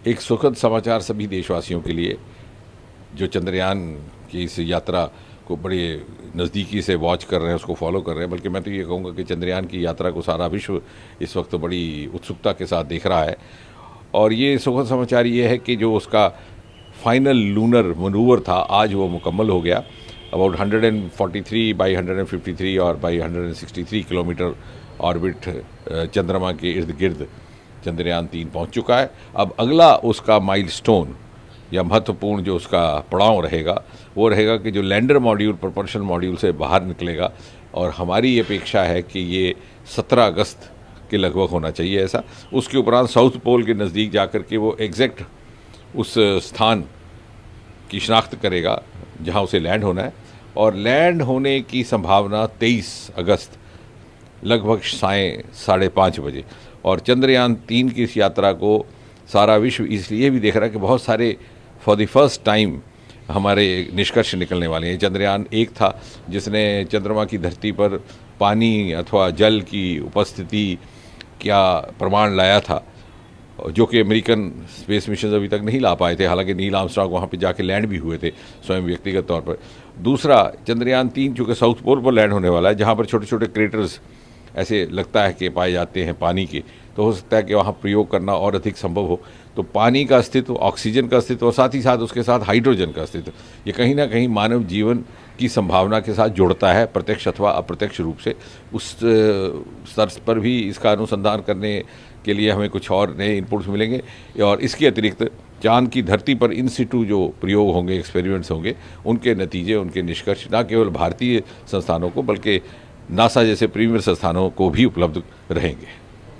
एक सुखद समाचार सभी देशवासियों के लिए जो चंद्रयान की इस यात्रा को बड़े नज़दीकी से वॉच कर रहे हैं, उसको फॉलो कर रहे हैं। बल्कि मैं तो ये कहूँगा कि चंद्रयान की यात्रा को सारा विश्व इस वक्त बड़ी उत्सुकता के साथ देख रहा है। और ये सुखद समाचार ये है कि जो उसका फाइनल लूनर मनूवर था, आज वो मुकम्मल हो गया। अबाउट 143 बाई 153 और बाई 163 किलोमीटर ऑर्बिट चंद्रमा के इर्द गिर्द चंद्रयान 3 पहुंच चुका है। अब अगला उसका माइलस्टोन या महत्वपूर्ण जो उसका पड़ाव रहेगा वो रहेगा कि जो लैंडर मॉड्यूल प्रपल्शन मॉड्यूल से बाहर निकलेगा। और हमारी अपेक्षा है कि ये 17 अगस्त के लगभग होना चाहिए ऐसा। उसके उपरांत साउथ पोल के नज़दीक जाकर के वो एग्जैक्ट उस स्थान की शिनाख्त करेगा जहां उसे लैंड होना है। और लैंड होने की संभावना 23 अगस्त लगभग सायं 5:30 बजे। और चंद्रयान 3 की इस यात्रा को सारा विश्व इसलिए भी देख रहा है कि बहुत सारे फॉर द फर्स्ट टाइम हमारे निष्कर्ष निकलने वाले हैं। चंद्रयान 1 था जिसने चंद्रमा की धरती पर पानी अथवा जल की उपस्थिति क्या प्रमाण लाया था, जो कि अमेरिकन स्पेस मिशन अभी तक नहीं ला पाए थे। हालांकि नील आर्मस्ट्रांग वहाँ पे जाके लैंड भी हुए थे स्वयं व्यक्तिगत तौर पर। दूसरा, चंद्रयान 3 चूँकि साउथ पोल पर लैंड होने वाला है, जहाँ पर छोटे छोटे क्रेटर्स ऐसे लगता है कि पाए जाते हैं पानी के, तो हो सकता है कि वहाँ प्रयोग करना और अधिक संभव हो। तो पानी का अस्तित्व, ऑक्सीजन का अस्तित्व और साथ ही साथ उसके साथ हाइड्रोजन का अस्तित्व, ये कहीं ना कहीं मानव जीवन की संभावना के साथ जुड़ता है, प्रत्यक्ष अथवा अप्रत्यक्ष रूप से। उस स्तर पर भी इसका अनुसंधान करने के लिए हमें कुछ और नए इनपुट्स मिलेंगे। और इसके अतिरिक्त चांद की धरती पर इन सिटू जो प्रयोग होंगे, एक्सपेरिमेंट्स होंगे, उनके नतीजे, उनके निष्कर्ष न केवल भारतीय संस्थानों को बल्कि नासा जैसे प्रीमियर संस्थानों को भी उपलब्ध रहेंगे।